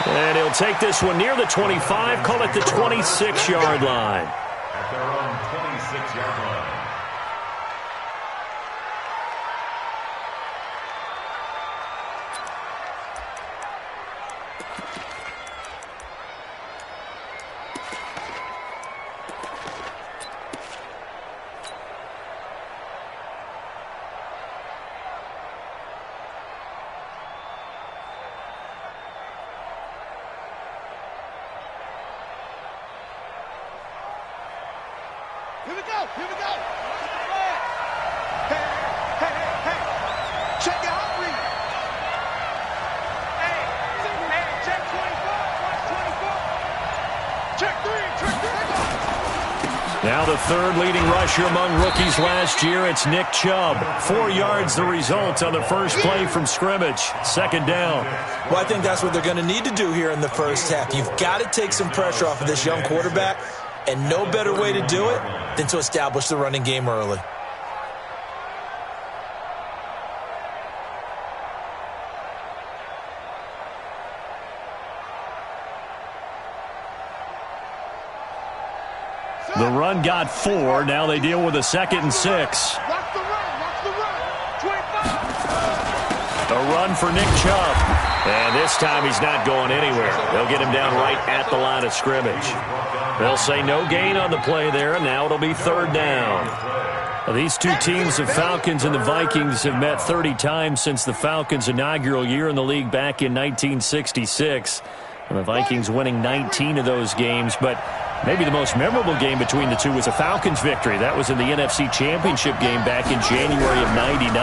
And he'll take this one near the 25, call it the 26-yard line. At their own 26-yard line. Here we go. Here we go. Hey, hey, hey, hey. Check your heart rate. Hey, check 24. Watch 24. Check 3. Check 3. Now the third leading rusher among rookies last year, it's Nick Chubb. 4 yards the result on the first play from scrimmage. Second down. Well, I think that's what they're going to need to do here in the first half. You've got to take some pressure off of this young quarterback, and no better way to do it than to establish the running game early. The run got 4. Now they deal with a 2nd and 6. Watch the run. Watch the run. 25. A run for Nick Chubb. And this time he's not going anywhere. They'll get him down right at the line of scrimmage. They'll say no gain on the play there, and now it'll be third down. Well, these two teams, the Falcons and the Vikings, have met 30 times since the Falcons' inaugural year in the league back in 1966. And the Vikings winning 19 of those games, but maybe the most memorable game between the two was a Falcons victory. That was in the NFC Championship game back in January of '99.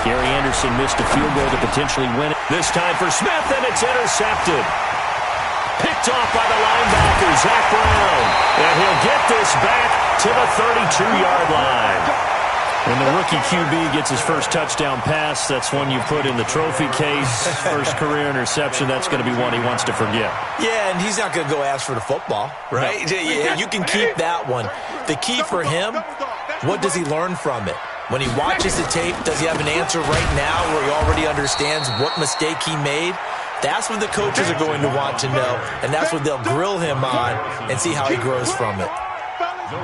Gary Anderson missed a field goal to potentially win it. This time for Smith, and it's intercepted. Picked off by the linebacker, Zach Brown. And he'll get this back to the 32-yard line. When the rookie QB gets his first touchdown pass, that's one you put in the trophy case. First career interception, that's going to be one he wants to forget. Yeah, and he's not going to go ask for the football, right? No. Yeah, you can keep that one. The key for him, what does he learn from it? When he watches the tape, does he have an answer right now where he already understands what mistake he made? That's what the coaches are going to want to know, and that's what they'll grill him on and see how he grows from it.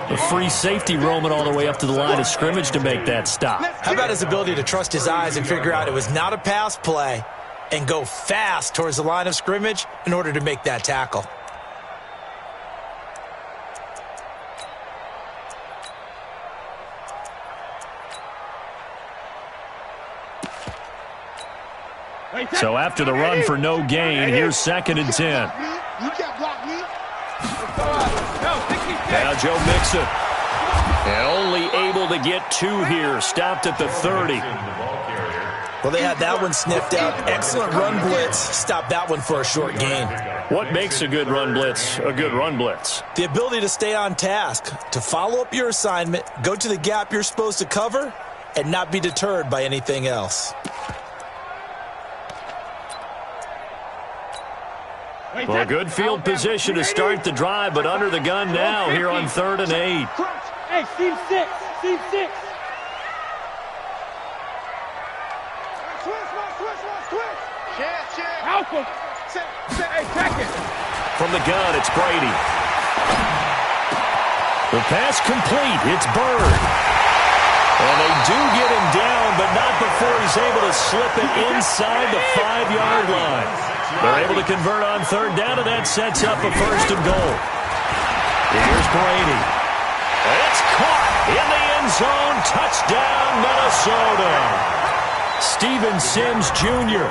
A free safety roaming all the way up to the line of scrimmage to make that stop. How about his ability to trust his eyes and figure out it was not a pass play and go fast towards the line of scrimmage in order to make that tackle? So after the run for no gain, here's 2nd and 10. Now Joe Mixon. And only able to get 2 here. Stopped at the 30. Well, they had that one sniffed out. Excellent run blitz. Stopped that one for a short gain. What makes a good run blitz a good run blitz? The ability to stay on task, to follow up your assignment, go to the gap you're supposed to cover, and not be deterred by anything else. Well, good field position to start the drive, but under the gun now here on 3rd and 8. Hey, Steve 6. Steve 6. Switch. Check. Alpha. Hey, check it. From the gun, it's Brady. The pass complete. It's Bird. And they do get him down, but not before he's able to slip it inside the 5-yard line. They're able to convert on 3rd down, and that sets up a 1st and goal. Here's Brady. It's caught in the end zone. Touchdown, Minnesota. Steven Sims Jr.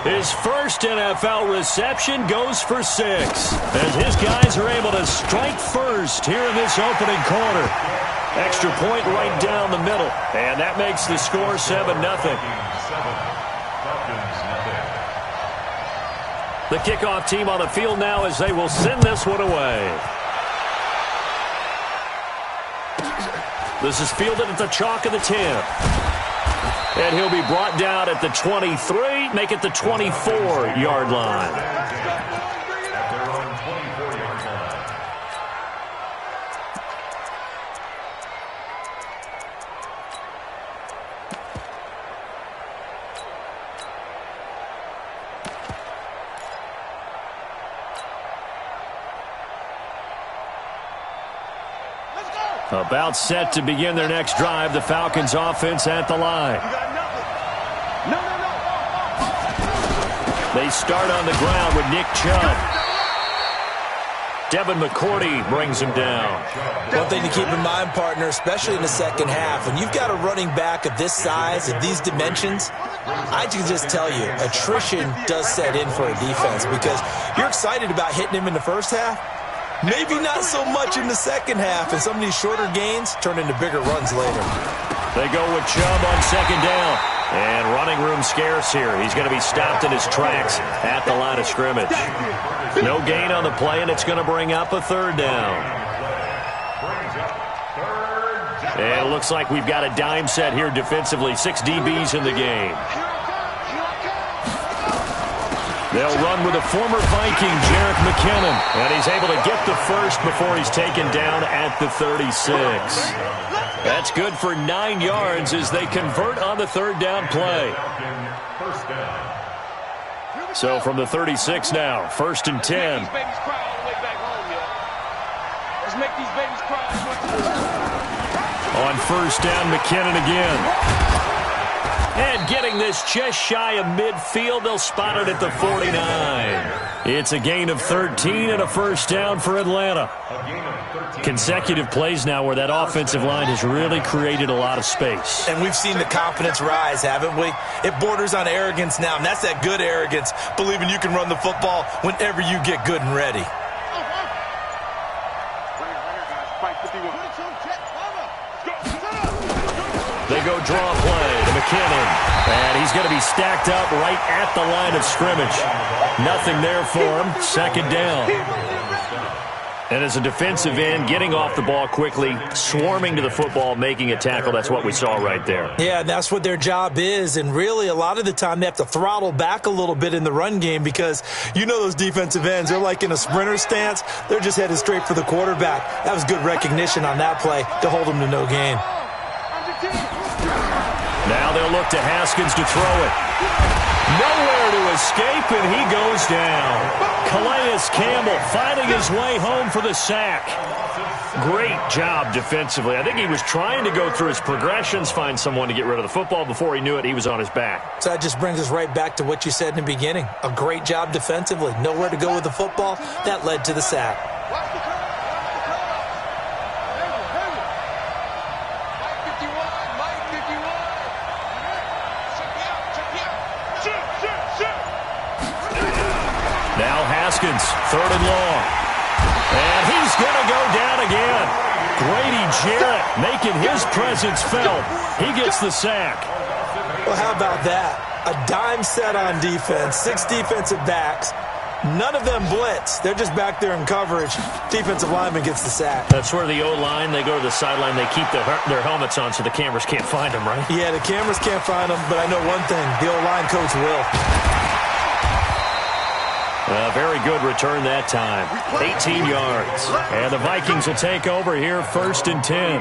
His first NFL reception goes for 6. As his guys are able to strike first here in this opening quarter. Extra point right down the middle. And that makes the score 7-0. The kickoff team on the field now as they will send this one away. This is fielded at the chalk of the 10. And he'll be brought down at the 23, make it the 24-yard line. About set to begin their next drive. The Falcons offense at the line. They start on the ground with Nick Chubb. Devin McCourty brings him down. One thing to keep in mind, partner, especially in the second half, when you've got a running back of this size, of these dimensions, I can just tell you, attrition does set in for a defense because you're excited about hitting him in the first half. Maybe not so much in the second half, and some of these shorter gains turn into bigger runs later. They go with Chubb on second down. And running room scarce here. He's going to be stopped in his tracks at the line of scrimmage. No gain on the play, and it's going to bring up a third down. And it looks like we've got a dime set here defensively. 6 DBs in the game. They'll run with a former Viking, Jerick McKinnon. And he's able to get the first before he's taken down at the 36. That's good for 9 yards as they convert on the third down play. So from the 36 now, 1st and 10. Let's make these babies cry. On 1st down, McKinnon again. And getting this just shy of midfield, they'll spot it at the 49. It's a gain of 13 and a first down for Atlanta. Consecutive plays now where that offensive line has really created a lot of space. And we've seen the confidence rise, haven't we? It borders on arrogance now, and that's that good arrogance, believing you can run the football whenever you get good and ready. They go draw play to McKinnon. And he's going to be stacked up right at the line of scrimmage. Nothing there for him. 2nd down. And as a defensive end, getting off the ball quickly, swarming to the football, making a tackle, that's what we saw right there. Yeah, that's what their job is. And really, a lot of the time, they have to throttle back a little bit in the run game because you know those defensive ends, they're like in a sprinter stance. They're just headed straight for the quarterback. That was good recognition on that play to hold them to no gain. Now they'll look to Haskins to throw it. Nowhere to escape, and he goes down. Calais Campbell finding his way home for the sack. Great job defensively. I think he was trying to go through his progressions, find someone to get rid of the football. Before he knew it, he was on his back. So that just brings us right back to what you said in the beginning. A great job defensively. Nowhere to go with the football. That led to the sack. Now Haskins, 3rd and long. And he's going to go down again. Grady Jarrett making his presence felt. He gets the sack. Well, how about that? A dime set on defense, 6 defensive backs. None of them blitz. They're just back there in coverage. Defensive lineman gets the sack. That's where the O-line, they go to the sideline, they keep their helmets on so the cameras can't find them, right? Yeah, the cameras can't find them, but I know one thing. The O-line coach will. Very good return that time. 18 yards. And the Vikings will take over here, 1st and 10.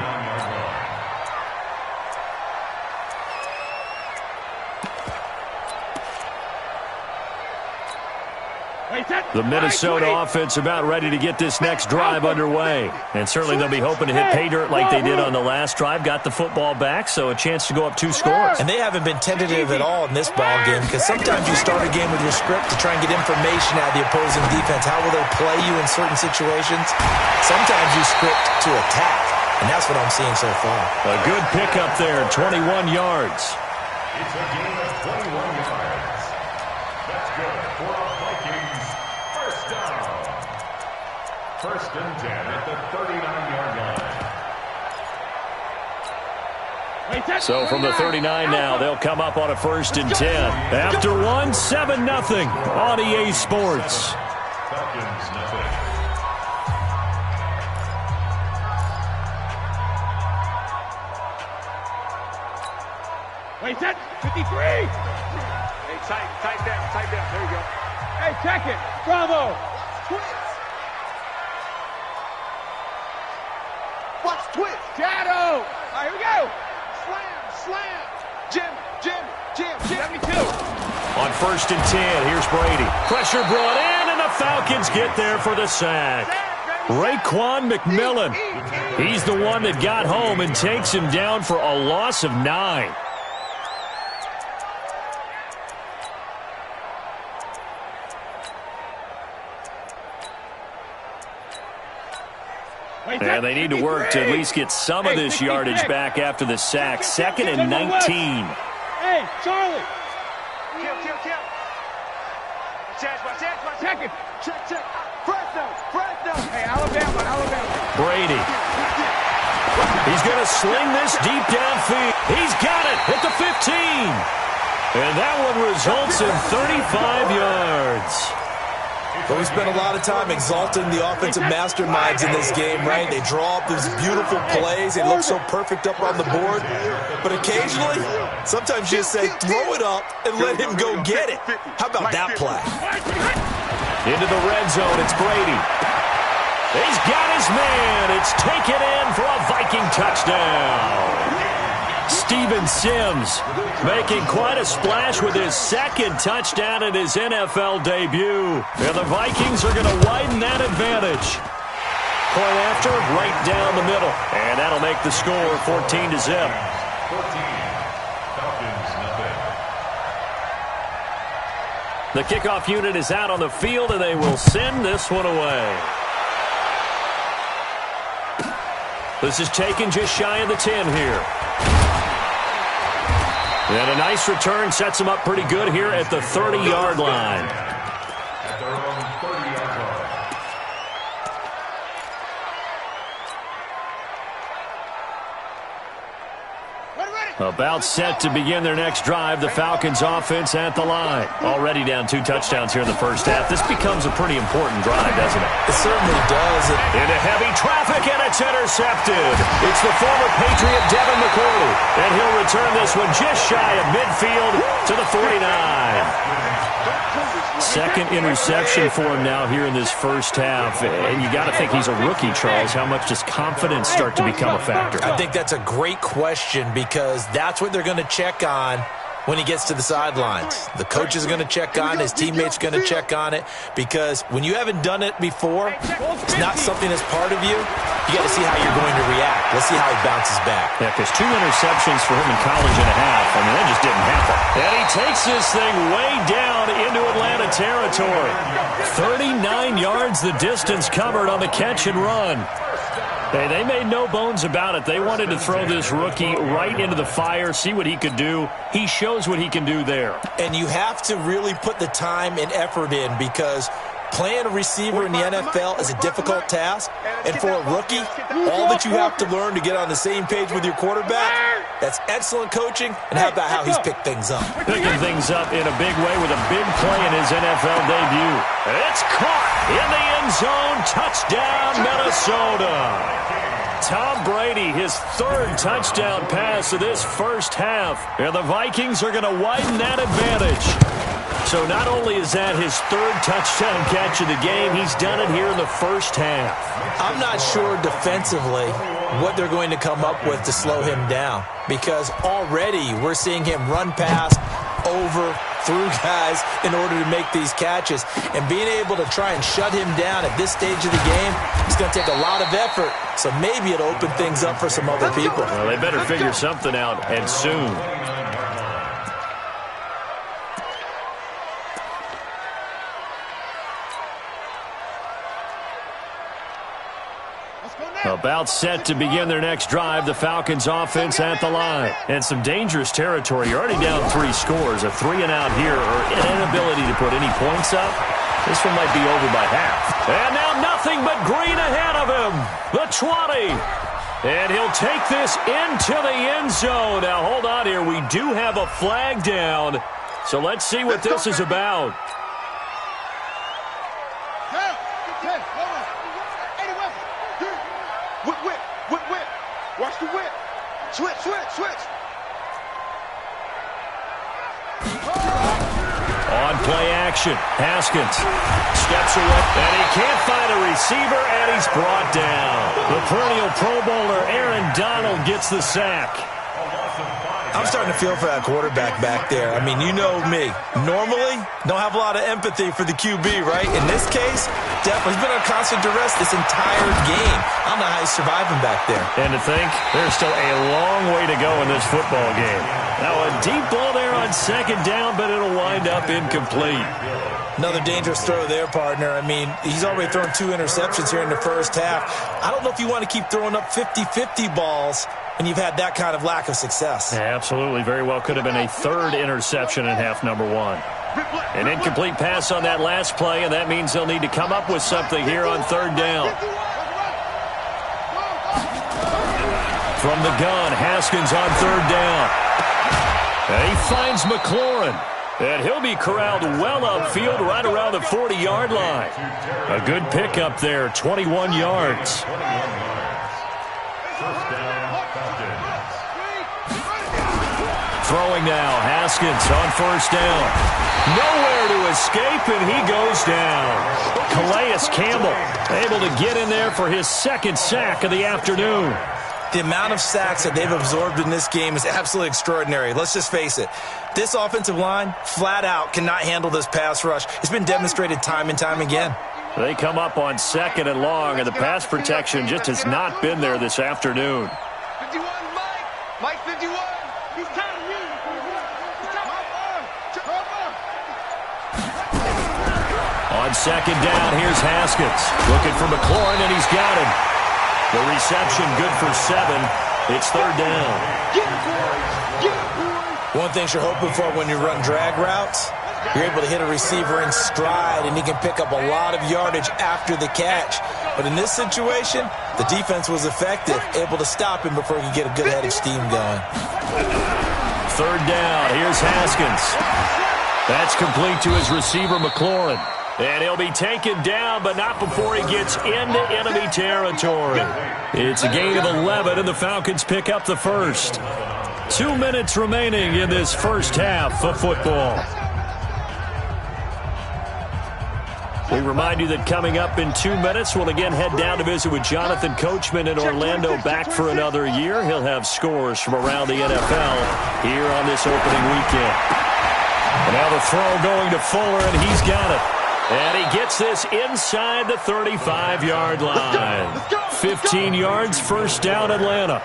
The Minnesota offense about ready to get this next drive underway. And certainly they'll be hoping to hit pay dirt like they did on the last drive. Got the football back, so a chance to go up 2 scores. And they haven't been tentative at all in this ball game because sometimes you start a game with your script to try and get information out of the opposing defense. How will they play you in certain situations? Sometimes you script to attack, and that's what I'm seeing so far. A good pickup there, 21 yards. It's a gain of 21 yards. That's good for a Vikings first down. 1st and 10 at the 39-yard line. So from the 39 now, they'll come up on a 1st and 10. After one, 7-0 on EA Sports. Falcons nothing. Wait, set. 53. Hey, tight down. There you go. Hey, check it. Bravo. Watch twist. Shadow. All right, here we go. Slam. Jim. 72. On 1st and 10, here's Brady. Pressure brought in, and the Falcons get there for the sack. Raekwon McMillan. He's the one that got home and takes him down for a loss of 9. And they need to work to at least get some of this yardage back after the sack. 2nd and 19. Hey, Charlie. Kill. Check. Fresno. Hey, Alabama. Brady. He's going to sling this deep downfield. He's got it at the 15. And that one results in 35 yards. But we spent a lot of time exalting the offensive masterminds in this game, right? They draw up these beautiful plays. They look so perfect up on the board. But occasionally, sometimes you just say, throw it up and let him go get it. How about that play? Into the red zone, it's Brady. He's got his man. It's taken in for a Viking touchdown. Steven Sims making quite a splash with his 2nd touchdown in his NFL debut. And the Vikings are going to widen that advantage. Point after, right down the middle. And that'll make the score 14-0. 14. Falcons, nothing. The kickoff unit is out on the field, and they will send this one away. This is taken just shy of the 10 here. And a nice return sets them up pretty good here at the 30-yard line. At their own 30-yard line. About set to begin their next drive, the Falcons offense at the line. Already down 2 touchdowns here in the first half. This becomes a pretty important drive, doesn't it? It certainly does. Into heavy traffic, and it's intercepted. It's the former Patriot Devin McCourty, and he'll return this one just shy of midfield to the 49. 2nd interception for him now here in this first half. And you got to think he's a rookie, Charles. How much does confidence start to become a factor? I think that's a great question because that's what they're going to check on when he gets to the sidelines. The coach is going to check on it. His teammates going to check on it because when you haven't done it before, it's not something that's part of you. You got to see how you're going to react. Let's see how he bounces back. Yeah, because 2 interceptions for him in college and a half. I mean, that just didn't happen. And he takes this thing way down into Atlanta territory. 39 yards the distance covered on the catch and run. Hey, they made no bones about it. They wanted to throw this rookie right into the fire, see what he could do. He shows what he can do there. And you have to really put the time and effort in because playing a receiver in the NFL is a difficult task. And for a rookie, all that you have to learn to get on the same page with your quarterback, that's excellent coaching. And how about how he's picked things up? Picking things up in a big way with a big play in his NFL debut. It's caught in the end zone. Touchdown, Minnesota. Tom Brady, his 3rd touchdown pass of this first half. And the Vikings are going to widen that advantage. So not only is that his 3rd touchdown catch of the game, he's done it here in the first half. I'm not sure defensively what they're going to come up with to slow him down because already we're seeing him run past, over, through guys in order to make these catches. And being able to try and shut him down at this stage of the game, it's going to take a lot of effort. So maybe it'll open things up for some other people. Well, they better figure something out, and soon. About set to begin their next drive, the Falcons offense at the line. And some dangerous territory. You're already down 3 scores. A 3-and-out here or an inability to put any points up. This one might be over by half. And now nothing but green ahead of him. The 20. And he'll take this into the end zone. Now hold on here. We do have a flag down. So let's see what this is about. Whip. Watch the whip. Switch. On play action, Haskins steps away, and he can't find a receiver, and he's brought down. The perennial Pro Bowler Aaron Donald gets the sack. I'm starting to feel for that quarterback back there. I mean, you know me. Normally, don't have a lot of empathy for the QB, right? In this case, definitely. He's been under constant duress this entire game. I don't know how he's surviving back there. And to think, there's still a long way to go in this football game. Now a deep ball there on second down, but it'll wind up incomplete. Another dangerous throw there, partner. I mean, he's already thrown 2 interceptions here in the first half. I don't know if you want to keep throwing up 50-50 balls when you've had that kind of lack of success. Yeah, absolutely. Very well could have been a 3rd interception in half number 1. An incomplete pass on that last play, and that means they'll need to come up with something here on 3rd down. From the gun, Haskins on 3rd down. And he finds McLaurin. And he'll be corralled well upfield right around the 40-yard line. A good pickup there, 21 yards. Throwing now, Haskins on 1st down. Nowhere to escape, and he goes down. Calais Campbell able to get in there for his 2nd sack of the afternoon. The amount of sacks that they've absorbed in this game is absolutely extraordinary. Let's just face it. This offensive line, flat out, cannot handle this pass rush. It's been demonstrated time and time again. They come up on 2nd and long, and the pass protection just has not been there this afternoon. 51, Mike 51. He's counting you. On 2nd down, here's Haskins. Looking for McLaurin, and he's got him. The reception good for 7. It's 3rd down. One thing you're hoping for when you run drag routes, you're able to hit a receiver in stride, and he can pick up a lot of yardage after the catch. But in this situation, the defense was effective, able to stop him before he could get a good head of steam going. 3rd down. Here's Haskins. That's complete to his receiver, McLaurin. And he'll be taken down, but not before he gets into enemy territory. It's a gain of 11, and the Falcons pick up the 1st. 2 minutes remaining in this first half of football. We remind you that coming up in 2 minutes, we'll again head down to visit with Jonathan Coachman in Orlando, back for another year. He'll have scores from around the NFL here on this opening weekend. And now the throw going to Fuller, and he's got it. And he gets this inside the 35-yard line. 15 yards, 1st down, Atlanta.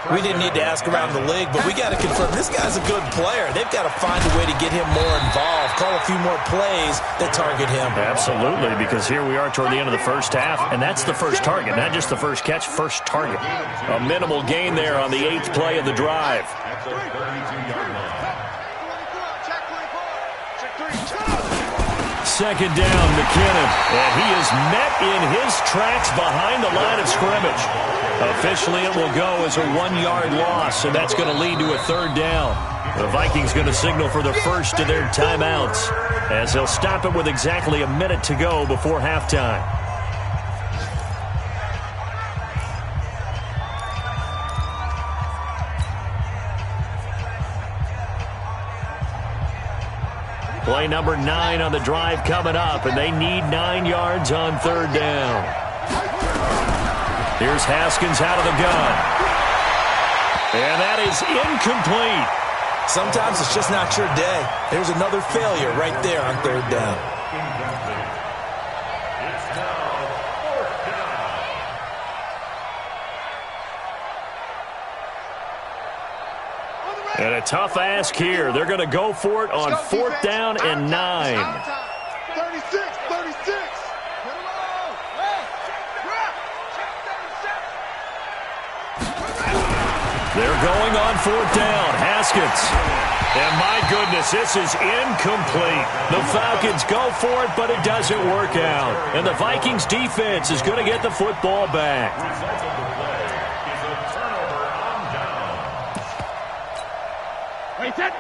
We didn't need to ask around the league, but we got to confirm this guy's a good player. They've got to find a way to get him more involved, call a few more plays that target him. Absolutely, because here we are toward the end of the first half, and that's the first target, not just the first catch, first target. A minimal gain there on the 8th play of the drive. Second down, McKinnon, and he is met in his tracks behind the line of scrimmage. Officially, it will go as a 1-yard loss, and that's going to lead to a 3rd down. The Vikings going to signal for the first of their timeouts, as they'll stop it with exactly a minute to go before halftime. Play number 9 on the drive coming up, and they need 9 yards on 3rd down. Here's Haskins out of the gun. And that is incomplete. Sometimes it's just not your day. There's another failure right there on 3rd down. And a tough ask here. They're going to go for it on 4th down and 9. 36. They're going on 4th down. Haskins. And my goodness, this is incomplete. The Falcons go for it, but it doesn't work out. And the Vikings defense is going to get the football back.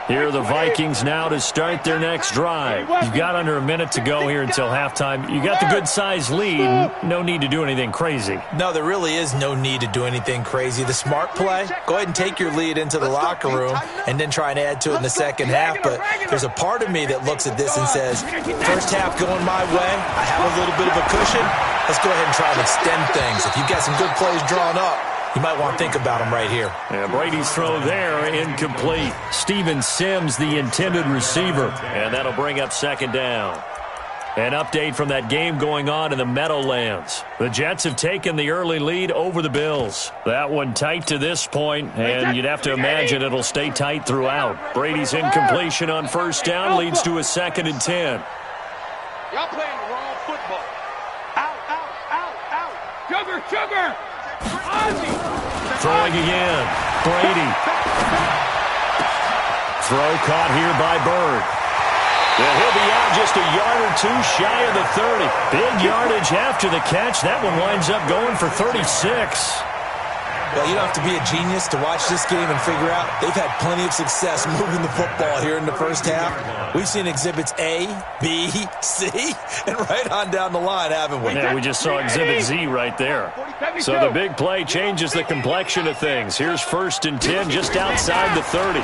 Here are the Vikings now to start their next drive. You've got under a minute to go here until halftime. You got the good-sized lead. No need to do anything crazy. No, there really is no need to do anything crazy. The smart play, go ahead and take your lead into the locker room and then try and add to it in the second half. But there's a part of me that looks at this and says, first half going my way, I have a little bit of a cushion. Let's go ahead and try and extend things. If you've got some good plays drawn up, You might want to think about him right here. And Brady's throw there, incomplete. Steven Sims, the intended receiver. And that'll bring up second down. An update from that game going on in the Meadowlands. The Jets have taken the early lead over the Bills. That one tight to this point, and you'd have to imagine it'll stay tight throughout. Brady's incompletion on first down leads to a 2nd and 10. Y'all playing the wrong football. Out. Sugar. Ozzy. Throwing again. Brady. Throw caught here by Bird. Well, he'll be out just a yard or two shy of the 30. Big yardage after the catch. That one winds up going for 36. Well, you don't have to be a genius to watch this game and figure out they've had plenty of success moving the football here in the first half. We've seen exhibits A, B, C, and right on down the line, haven't we? Yeah, we just saw exhibit Z right there. So the big play changes the complexion of things. Here's 1st and 10 just outside the 30.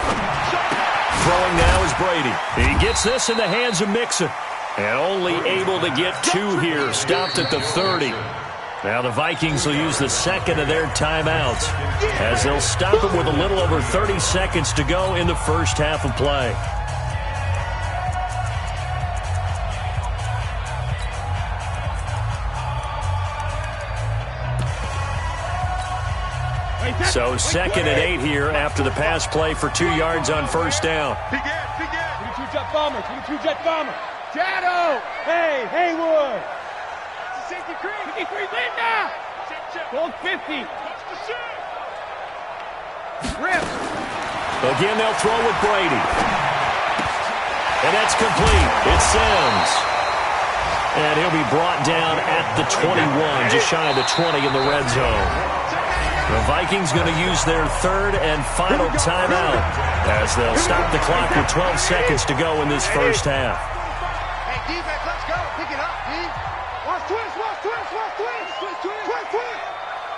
Throwing now is Brady. He gets this in the hands of Mixon. And only able to get 2 here. Stopped at the 30. Now the Vikings will use the 2nd of their timeouts as they'll stop it with a little over 30 seconds to go in the first half of play. So 2nd and 8 here after the pass play for 2 yards on first down. Begin. 22 jet bomber. Shadow. Hey, Haywood. Safety Creek. Linda. Gold 50. Rip. Again, they'll throw with Brady. And that's complete. It's Sims. And he'll be brought down at the 21, just shy of the 20 in the red zone. The Vikings going to use their 3rd and final timeout as they'll stop the clock with 12 seconds to go in this first half. Hey, defense, let's go. Pick it up, D. Watch twist.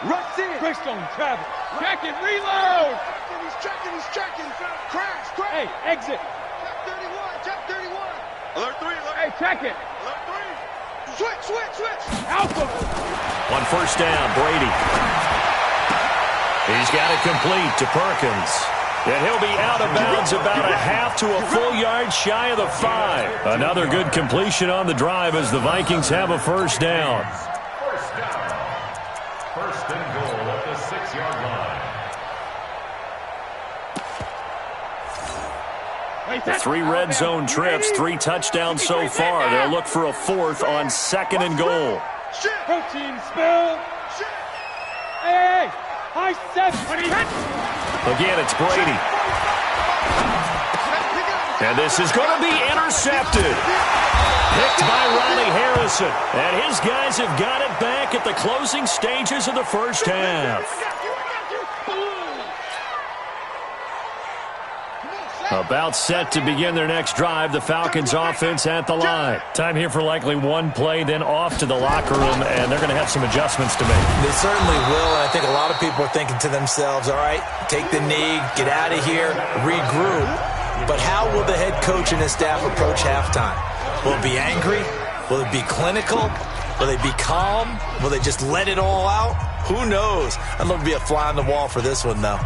Rush in. Bristol, Travis. Check it, reload. He's checking. Crash. Hey, exit. Check 31. Alert 3. Hey, check it. Alert 3. Switch. Alpha. On first down, Brady. He's got it complete to Perkins. And he'll be out of bounds about a half to a full yard shy of the 5. Another good completion on the drive as the Vikings have a first down. First and goal at the 6-yard line. 3 red zone trips, 3 touchdowns so far. They'll look for a 4th on 2nd and goal. Protein spill. Hey. High 7. Again, it's Brady. And this is going to be intercepted. Picked by Ronnie Harrison. And his guys have got it back at the closing stages of the first half. About set to begin their next drive, the Falcons offense at the line. Time here for likely one play, then off to the locker room, and they're going to have some adjustments to make. They certainly will, and I think a lot of people are thinking to themselves, all right, take the knee, get out of here, regroup. But how will the head coach and his staff approach halftime? Will it be angry? Will it be clinical? Will they be calm? Will they just let it all out? Who knows? I'd love to be a fly on the wall for this one, though.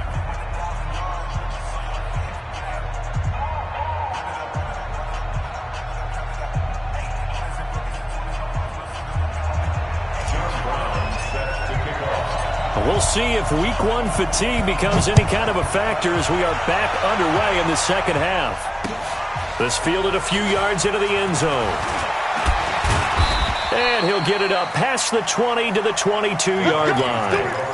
We'll see if week 1 fatigue becomes any kind of a factor as we are back underway in the second half. This fielded a few yards into the end zone. And he'll get it up past the 20 to the 22-yard line.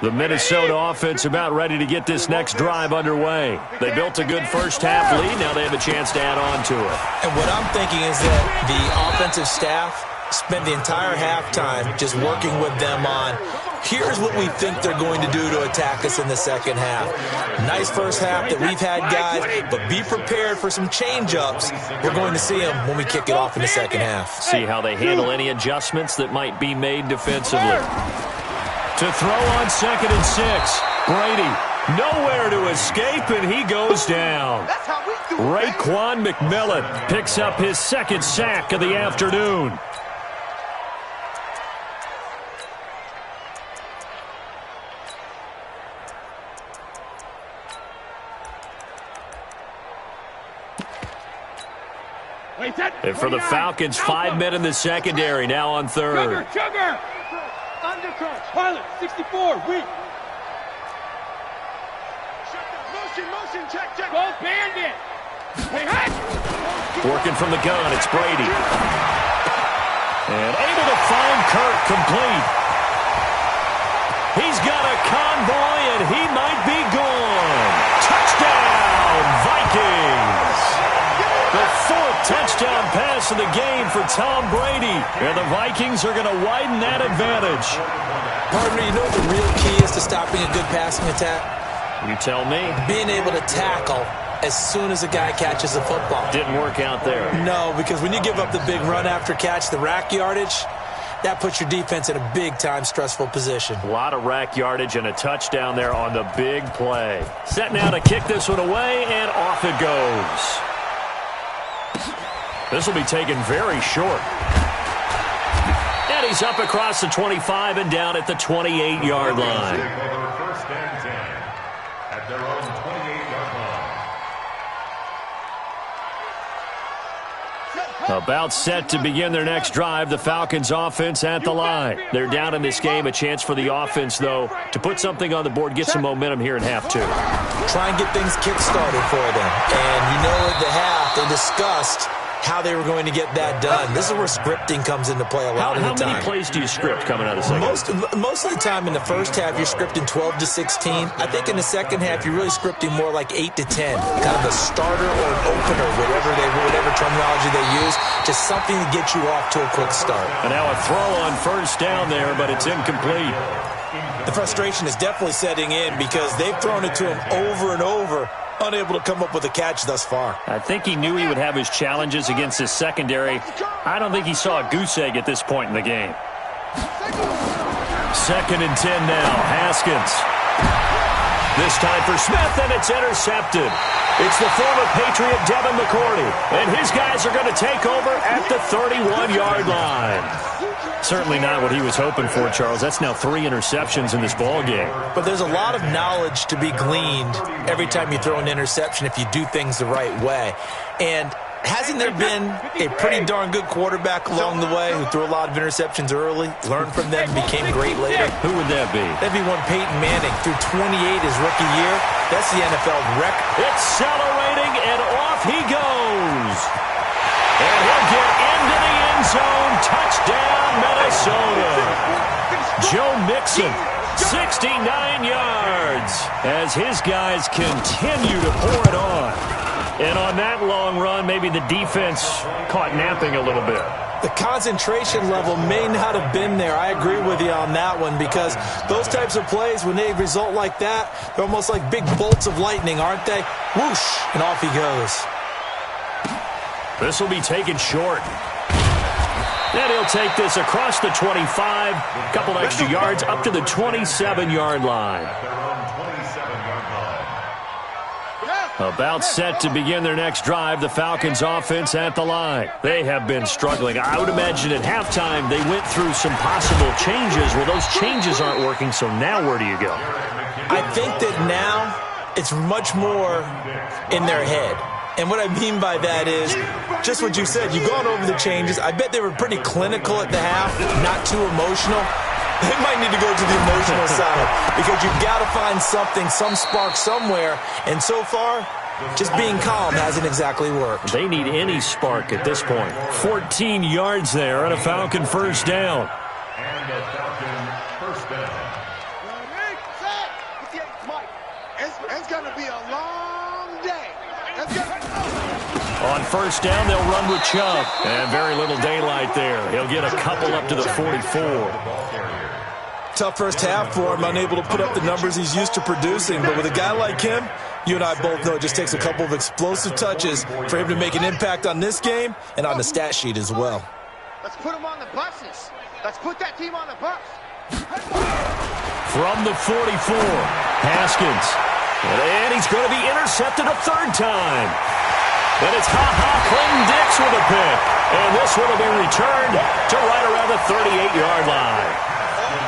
The Minnesota offense about ready to get this next drive underway. They built a good first half lead. Now they have a chance to add on to it. And what I'm thinking is that the offensive staff spent the entire halftime just working with them on, here's what we think they're going to do to attack us in the second half. Nice first half that we've had, guys, but be prepared for some change-ups. We're going to see them when we kick it off in the second half. See how they handle any adjustments that might be made defensively. To throw on 2nd and 6. Brady nowhere to escape, and he goes down. Raekwon McMillan picks up his 2nd sack of the afternoon. And for the Falcons, 5 men in the secondary, now on 3rd. Sugar! Undercut! Pilot, 64, weak! Motion, check! Go bandit! Hey! Working from the gun, it's Brady. And able to find Kirk complete. He's got a convoy, and he might be gone. Touchdown, Vikings! The 4th touchdown pass of the game for Tom Brady. And the Vikings are going to widen that advantage. Partner, you know what the real key is to stopping a good passing attack? You tell me. Being able to tackle as soon as a guy catches the football. Didn't work out there. No, because when you give up the big run after catch, the rack yardage, that puts your defense in a big-time stressful position. A lot of rack yardage and a touchdown there on the big play. Set now to kick this one away, and off it goes. This will be taken very short. And he's up across the 25 and down at the 28-yard line. First and 10 at their own 28-yard line. About set to begin their next drive, the Falcons offense at the line. They're down in this game. A chance for the offense, though, to put something on the board, get some momentum here in half 2. Try and get things kick-started for them. And you know at the half, they discussed how they were going to get that done. This is where scripting comes into play a lot of the time. How many plays do you script coming out of the second? Most of the time in the first half, you're scripting 12 to 16. I think in the second half, you're really scripting more like 8 to 10. Kind of a starter or an opener, whatever terminology they use. Just something to get you off to a quick start. And now a throw on first down there, but it's incomplete. The frustration is definitely setting in because they've thrown it to him over and over, unable to come up with a catch thus far. I think he knew he would have his challenges against his secondary. I don't think he saw a goose egg at this point in the game. 2nd and 10 now. Haskins. This time for Smith, and it's intercepted. It's the former Patriot Devin McCourty, and his guys are going to take over at the 31-yard line. Certainly not what he was hoping for, Charles. That's now 3 interceptions in this ball game. But there's a lot of knowledge to be gleaned every time you throw an interception if you do things the right way. And hasn't there been a pretty darn good quarterback along the way who threw a lot of interceptions early, learned from them, became great later? Who would that be? That'd be one Peyton Manning. Threw 28 his rookie year. That's the NFL record. Accelerating, and off he goes. And he'll get into the end zone. Touchdown, Minnesota. Joe Mixon, 69 yards, as his guys continue to pour it on. And on that long run, maybe the defense caught napping a little bit. The concentration level may not have been there. I agree with you on that one because those types of plays, when they result like that, they're almost like big bolts of lightning, aren't they? Whoosh, and off he goes. This will be taken short. And he'll take this across the 25, a couple extra yards, up to the 27-yard line. About set to begin their next drive, the Falcons offense at the line. They have been struggling. I would imagine at halftime they went through some possible changes. Well, those changes aren't working, so now where do you go? I think that now it's much more in their head. And what I mean by that is just what you said. You've gone over the changes. I bet they were pretty clinical at the half, not too emotional. They might need to go to the emotional side because you've got to find something, some spark somewhere. And so far, just being calm hasn't exactly worked. They need any spark at this point. 14 yards there and a Falcon first down. And a Falcon first down. It's going to be a long day. On first down, they'll run with Chubb. And very little daylight there. He'll get a couple up to the 44. Tough first half for him, unable to put up the numbers he's used to producing. But with a guy like him, you and I both know it just takes a couple of explosive touches for him to make an impact on this game and on the stat sheet as well. Let's put him on the buses. Let's put that team on the bus. From the 44, Haskins. And he's going to be intercepted a third time. And it's Clinton Dix with a pick. And this one will be returned to right around the 38-yard line.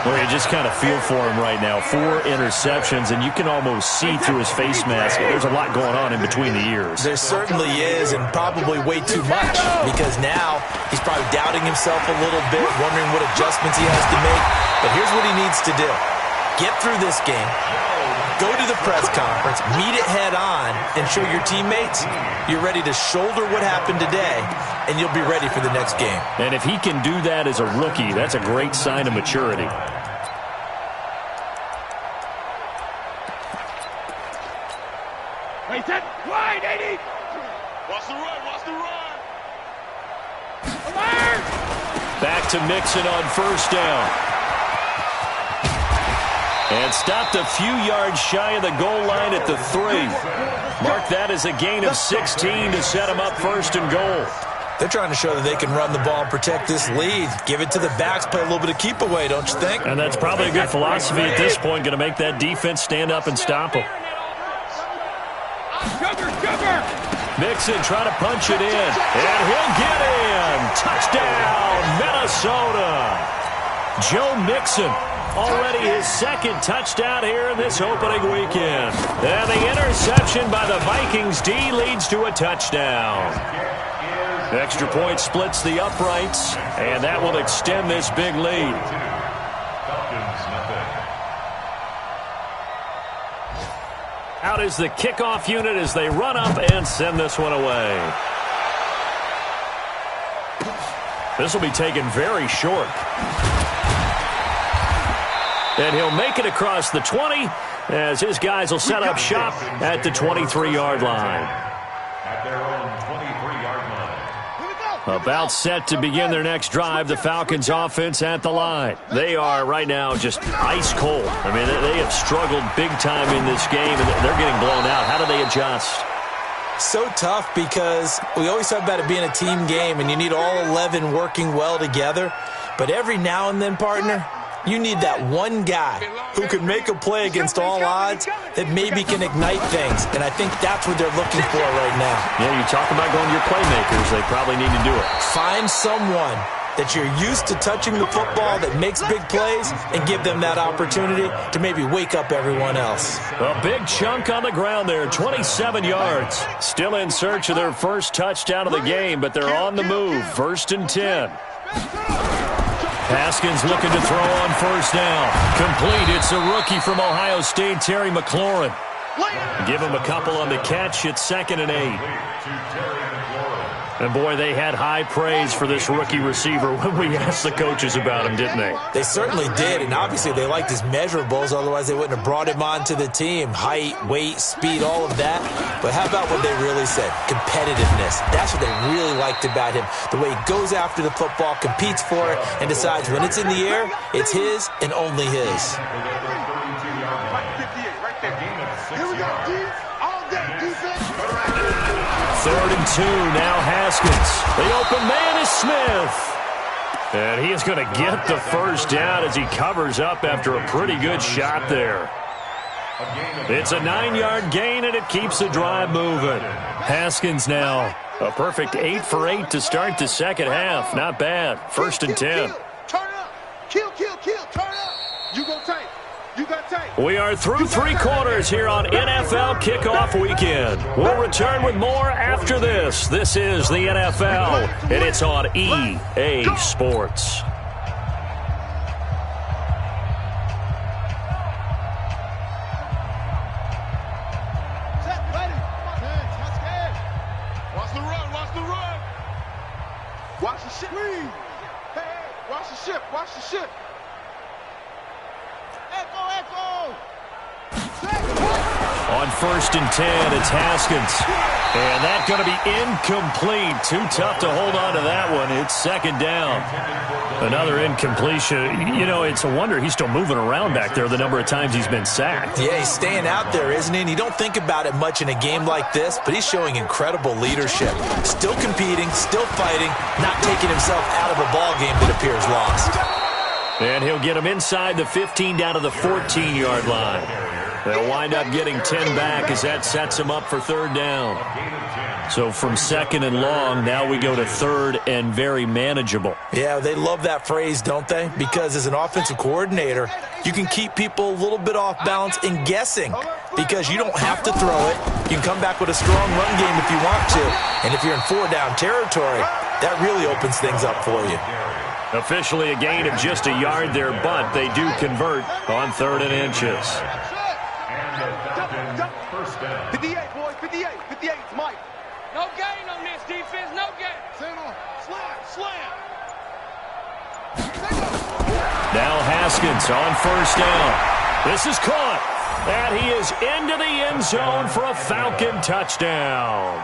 Well, you just kind of feel for him right now. 4 interceptions, and you can almost see through his face mask. There's a lot going on in between the ears. There certainly is, and probably way too much, because now he's probably doubting himself a little bit, wondering what adjustments he has to make. But here's what he needs to do. Get through this game, go to the press conference, meet it head on, and show your teammates you're ready to shoulder what happened today, and you'll be ready for the next game. And if he can do that as a rookie, that's a great sign of maturity. Wait, that wide, 80. Watch the run, watch the run. Alert! Back to Mixon on first down. And stopped a few yards shy of the goal line at the 3. Mark that as a gain of 16 to set him up first and goal. They're trying to show that they can run the ball and protect this lead. Give it to the backs, play a little bit of keep away, don't you think? And that's probably a good philosophy at this point, going to make that defense stand up and stop him. Mixon trying to punch it in, and he'll get in. Touchdown, Minnesota. Joe Mixon. Already his second touchdown here in this opening weekend. And the interception by the Vikings D leads to a touchdown. Extra point splits the uprights, and that will extend this big lead. Out is the kickoff unit as they run up and send this one away. This will be taken very short. And he'll make it across the 20 as his guys will set up shop at the 23-yard line. At their own 23-yard line. About set to begin their next drive, the Falcons offense at the line. They are right now just ice cold. I mean, they have struggled big time in this game, and they're getting blown out. How do they adjust? So tough because we always talk about it being a team game, and you need all 11 working well together. But every now and then, partner, you need that one guy who can make a play against all odds that maybe can ignite things. And I think that's what they're looking for right now. Yeah, you talk about going to your playmakers. They probably need to do it. Find someone that you're used to touching the football that makes big plays and give them that opportunity to maybe wake up everyone else. A big chunk on the ground there, 27 yards. Still in search of their first touchdown of the game, but they're on the move. 1st and 10. Haskins looking to throw on first down. Complete. It's a rookie from Ohio State, Terry McLaurin. Give him a couple on the catch. It's 2nd and 8. And, boy, they had high praise for this rookie receiver when we asked the coaches about him, didn't they? They certainly did, and obviously they liked his measurables. Otherwise, they wouldn't have brought him onto the team. Height, weight, speed, all of that. But how about what they really said? Competitiveness. That's what they really liked about him. The way he goes after the football, competes for it, and decides when it's in the air, it's his and only his. Here we go, defense. All day, defense. 3rd and 2, now Haskins. The open man is Smith. And he is going to get the first down as he covers up after a pretty good shot there. It's a 9-yard gain, and it keeps the drive moving. Haskins now, a perfect 8 for 8 to start the second half. Not bad. 1st and 10. Turn up. Kill, turn up. You go tight. You got tight. We are through 3 quarters here on NFL Kickoff Weekend. We'll return with more after this. This is the NFL, and it's on EA Sports. Watch the run. Watch the ship. Hey, watch the ship. Echo. On 1st and 10, it's Haskins. And that's going to be incomplete. Too tough to hold on to that one. It's 2nd down. Another incompletion. You know, it's a wonder he's still moving around back there the number of times he's been sacked. Yeah, he's staying out there, isn't he? And you don't think about it much in a game like this, but he's showing incredible leadership. Still competing, still fighting, not taking himself out of a ball game that appears lost. And he'll get him inside the 15 down to the 14-yard line. They'll wind up getting 10 back as that sets him up for 3rd down. So from 2nd and long, now we go to 3rd and very manageable. Yeah, they love that phrase, don't they? Because as an offensive coordinator, you can keep people a little bit off balance and guessing because you don't have to throw it. You can come back with a strong run game if you want to. And if you're in 4-down territory, that really opens things up for you. Officially a gain of just a yard there, but they do convert on 3rd and inches. 58, boys, 58, 58, it's Mike. No gain on this defense, no gain. Slam. Now Haskins on 1st down. This is caught. And he is into the end zone for a Falcon touchdown.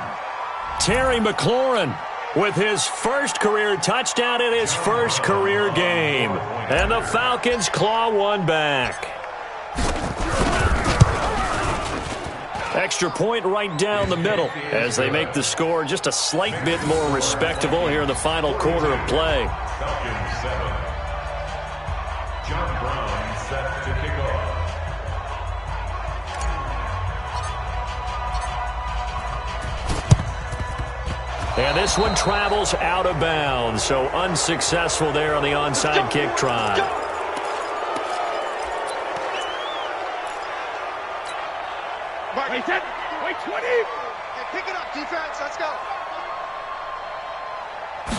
Terry McLaurin with his first career touchdown in his first career game. And the Falcons claw one back. Extra point right down the middle as they make the score just a slight bit more respectable here in the final quarter of play. Falcons 7. John Brown set to kick off. And this one travels out of bounds, so unsuccessful there on the onside kick try. Wait, 20. Hey, pick it up, defense. Let's go.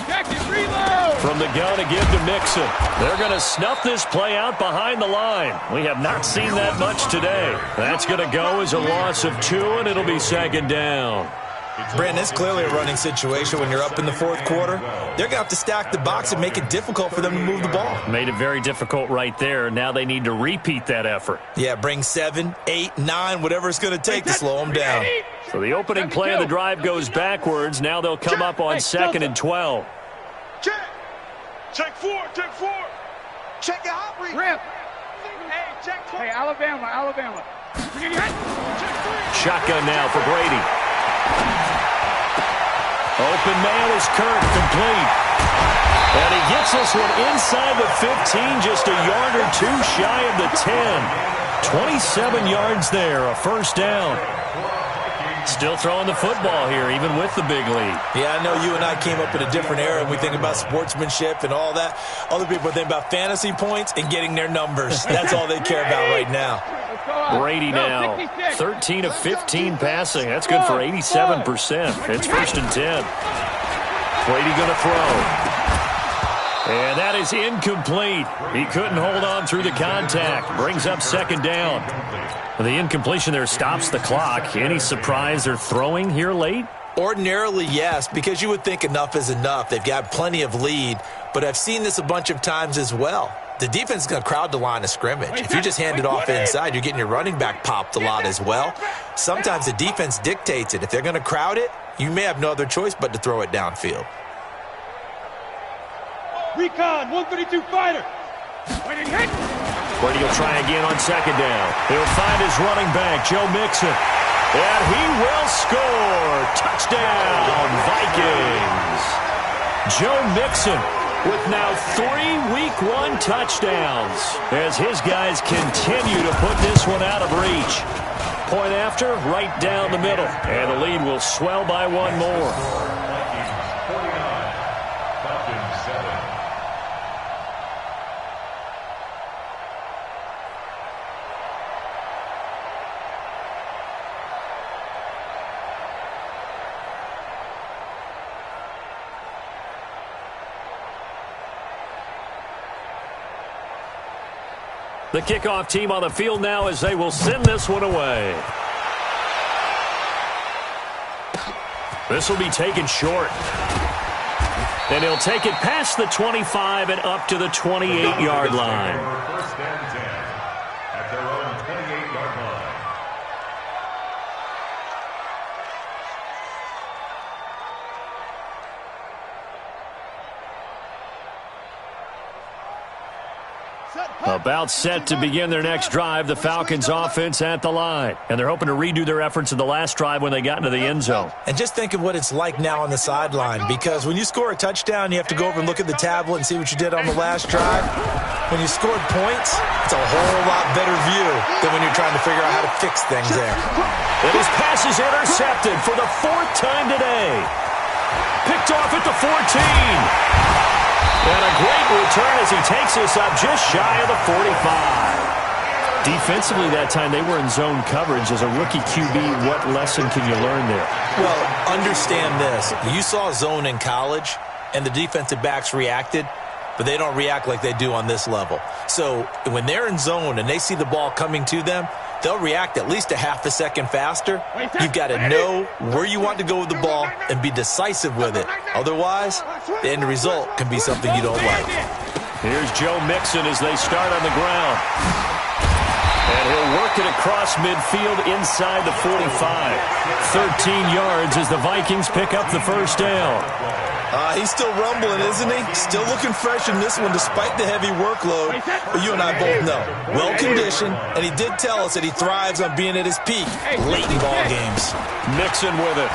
Jack it, reload. From the gun to give to Mixon. They're going to snuff this play out behind the line. We have not seen that much today. That's going to go as a loss of 2, and it'll be 2nd down. Brandon, it's clearly a running situation when you're up in the 4th quarter. They're going to have to stack the box and make it difficult for them to move the ball. Made it very difficult right there. Now they need to repeat that effort. Yeah, bring 7, 8, 9, whatever it's going to take to slow them down. So the opening play of the drive goes backwards. Now they'll come up on 2nd and 12. Check 4. Check your hot read. Rip. Hey, check 4. Hey, Alabama. Shotgun now for Brady. Open man is Kirk, complete. And he gets this one inside the 15, just a yard or 2 shy of the 10. 27 yards there, a 1st down. Still throwing the football here, even with the big lead. Yeah, I know you and I came up in a different era, and we think about sportsmanship and all that. Other people think about fantasy points and getting their numbers. That's all they care about right now. Brady now, 13 of 15 passing. That's good for 87%. It's 1st and 10. Brady going to throw. And that is incomplete. He couldn't hold on through the contact. Brings up 2nd down. The incompletion there stops the clock. Any surprise they're throwing here late? Ordinarily, yes, because you would think enough is enough. They've got plenty of lead, but I've seen this a bunch of times as well. The defense is going to crowd the line of scrimmage. If you just hand it off inside, you're getting your running back popped a lot as well. Sometimes the defense dictates it. If they're going to crowd it, you may have no other choice but to throw it downfield. Recon, 132 fighter. Waiting hit. Brady will try again on 2nd down. He'll find his running back, Joe Mixon. And he will score. Touchdown, Vikings. Joe Mixon with now 3 Week 1 touchdowns as his guys continue to put this one out of reach. Point after, right down the middle. And the lead will swell by 1 more. Vikings 49, Falcons 7. The kickoff team on the field now as they will send this one away. This will be taken short. And he'll take it past the 25 and up to the 28-yard line. 1st and 10 at their own 28-yard line. About set to begin their next drive, the Falcons offense at the line. And they're hoping to redo their efforts in the last drive when they got into the end zone. And just think of what it's like now on the sideline, because when you score a touchdown, you have to go over and look at the tablet and see what you did on the last drive. When you scored points, it's a whole lot better view than when you're trying to figure out how to fix things there. And his pass is intercepted for the 4th time today. Picked off at the 14. And a great return as he takes this up just shy of the 45. Defensively that time, they were in zone coverage. As a rookie QB, what lesson can you learn there? Well, understand this. You saw zone in college, and the defensive backs reacted, but they don't react like they do on this level. So when they're in zone and they see the ball coming to them, they'll react at least a half a second faster. You've got to know where you want to go with the ball and be decisive with it. Otherwise, the end result can be something you don't like. Here's Joe Mixon as they start on the ground. And he'll work it across midfield inside the 45. 13 yards as the Vikings pick up the first down. He's still rumbling, isn't he? Still looking fresh in this one despite the heavy workload. But you and I both know, well-conditioned, and he did tell us that he thrives on being at his peak late in ball games. Mixon with it.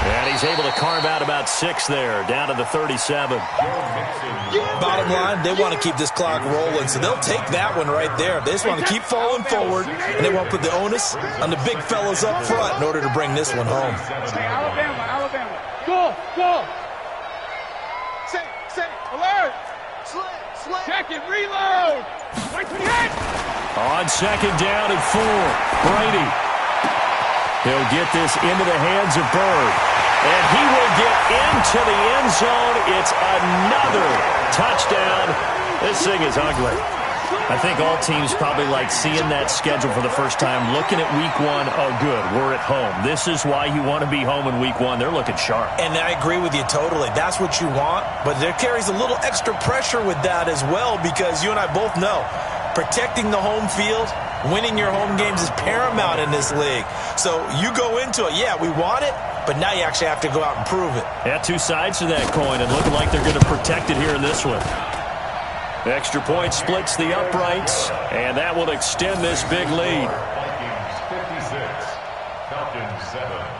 And he's able to carve out about 6 there, down to the 37. Bottom line, they want to keep this clock rolling, so they'll take that one right there. They just want to keep falling forward, and they want to put the onus on the big fellas up front in order to bring this one home. Alabama. Go. Say. Alert. Slant. Check it. Reload. Wait for the hit. On second down and 4. Brady. He'll get this into the hands of Bird. And he will get into the end zone. It's another touchdown. This thing is ugly. I think all teams probably like seeing that schedule for the first time, looking at week 1. Oh, good, we're at home. This is why you want to be home in week 1. They're looking sharp. And I agree with you totally. That's what you want. But there carries a little extra pressure with that as well, because you and I both know protecting the home field, winning your home games is paramount in this league. So you go into it, yeah, we want it, but now you actually have to go out and prove it. Yeah, 2 sides to that coin, and looking like they're going to protect it here in this one. Extra point splits the uprights, and that will extend this big lead. Vikings 56, Falcons 7.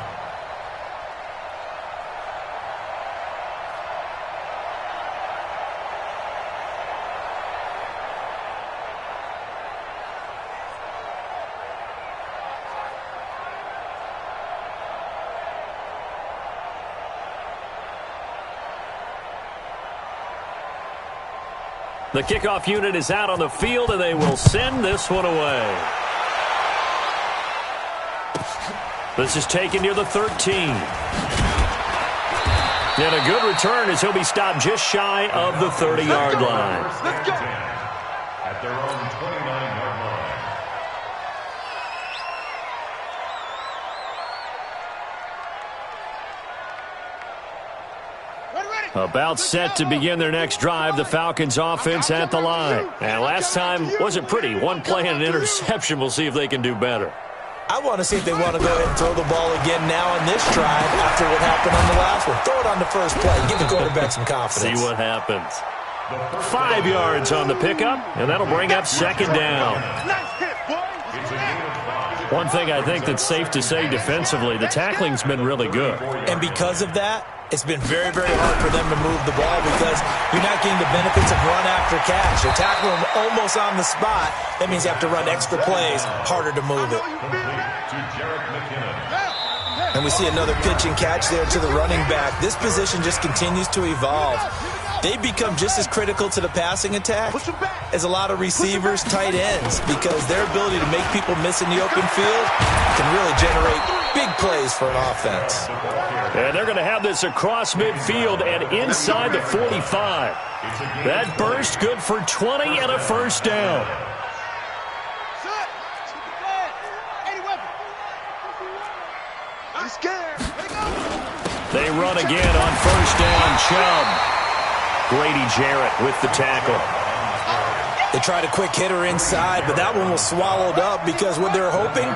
The kickoff unit is out on the field, and they will send this one away. This is taken near the 13. And a good return as he'll be stopped just shy of the 30-yard line. Let's go. At their own 29-yard line. About set to begin their next drive, the Falcons offense at the line. And last time wasn't pretty. 1 play and an interception. We'll see if they can do better. I want to see if they want to go ahead and throw the ball again now on this drive after what happened on the last one. Throw it on the first play. Give the quarterback some confidence. See what happens. 5 yards on the pickup, and that'll bring up second down. One thing I think that's safe to say defensively, the tackling's been really good. And because of that, it's been very, very hard for them to move the ball because you're not getting the benefits of run after catch. You're tackling them almost on the spot. That means you have to run extra plays, harder to move it. And we see another pitch and catch there to the running back. This position just continues to evolve. They become just as critical to the passing attack as a lot of receivers, tight ends, because their ability to make people miss in the open field can really generate big plays for an offense. And they're going to have this across midfield and inside the 45. That burst good for 20 and a first down. They run again on first down. Chubb. Grady Jarrett with the tackle. They tried a quick hitter inside, but that one was swallowed up because what they're hoping,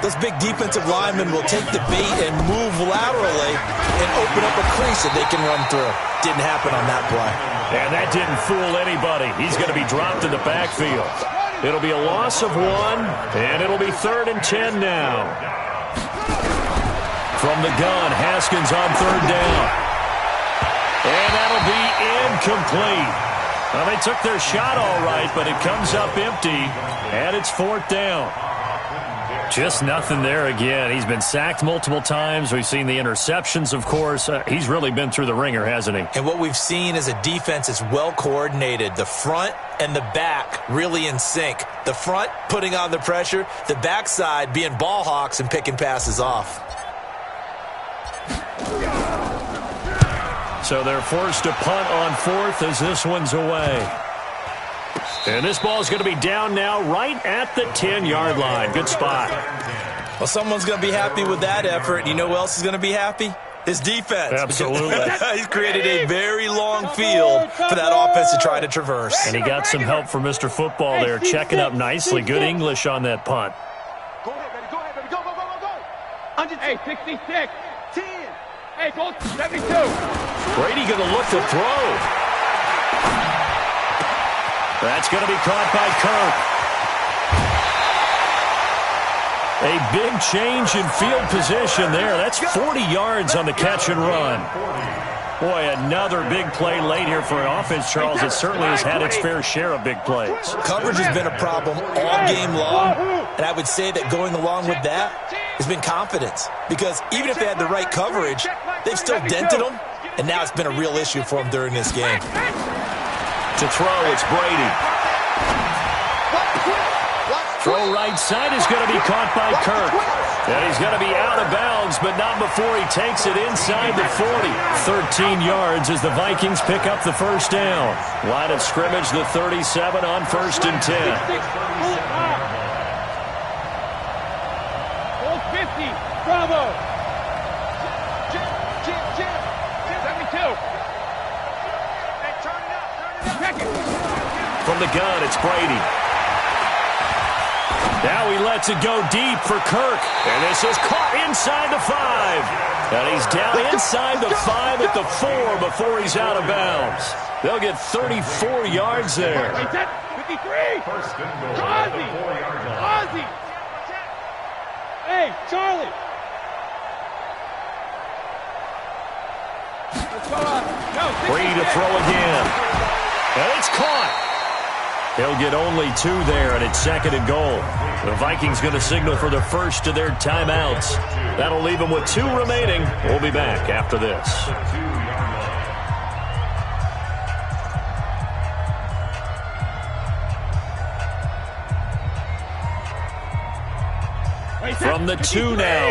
those big defensive linemen will take the bait and move laterally and open up a crease that they can run through. Didn't happen on that play. And that didn't fool anybody. He's going to be dropped in the backfield. It'll be a loss of 1, and it'll be 3rd and 10 now. From the gun, Haskins on 3rd down. And that'll be incomplete. Well, they took their shot all right, but it comes up empty, and it's 4th down. Just nothing there again. He's been sacked multiple times. We've seen the interceptions, of course. He's really been through the ringer, hasn't he? And what we've seen is a defense that's well coordinated. The front and the back really in sync. The front putting on the pressure, the backside being ball hawks and picking passes off. So they're forced to punt on 4th as this one's away. And this ball's going to be down now right at the 10-yard line. Good spot. Well, someone's going to be happy with that effort. You know who else is going to be happy? His defense. Absolutely. He's created a very long field for that offense to try to traverse. And he got some help from Mr. Football there, checking up nicely. Good English on that punt. Go ahead, baby. Go ahead, baby. Go, go, go, go, go. Hey, 66. 10. Hey, go 72. Brady going to look to throw. That's going to be caught by Kirk. A big change in field position there. That's 40 yards on the catch and run. Boy, another big play late here for an offense, Charles. It certainly has had its fair share of big plays. Coverage has been a problem all game long, and I would say that going along with that has been confidence. Because even if they had the right coverage, they've still dented them, and now it's been a real issue for them during this game. To throw, it's Brady. Throw right side is going to be caught by Kirk. And he's going to be out of bounds, but not before he takes it inside the 40. 13 yards as the Vikings pick up the first down. Line of scrimmage, the 37 on 1st and 10. Hold 50. Bravo. Jim. 72. Hey, turn it up. From the gun, it's Brady. Now he lets it go deep for Kirk. And this is caught inside the 5. And he's down inside the 5 at the 4 before he's out of bounds. They'll get 34 yards there. 53. Ozzy. Hey, Charlie. Let's go up. Brady to throw again. And it's caught. He'll get only 2 there, and it's 2nd and goal. The Vikings going to signal for the first of their timeouts. That'll leave them with 2 remaining. We'll be back after this. From the 2 now.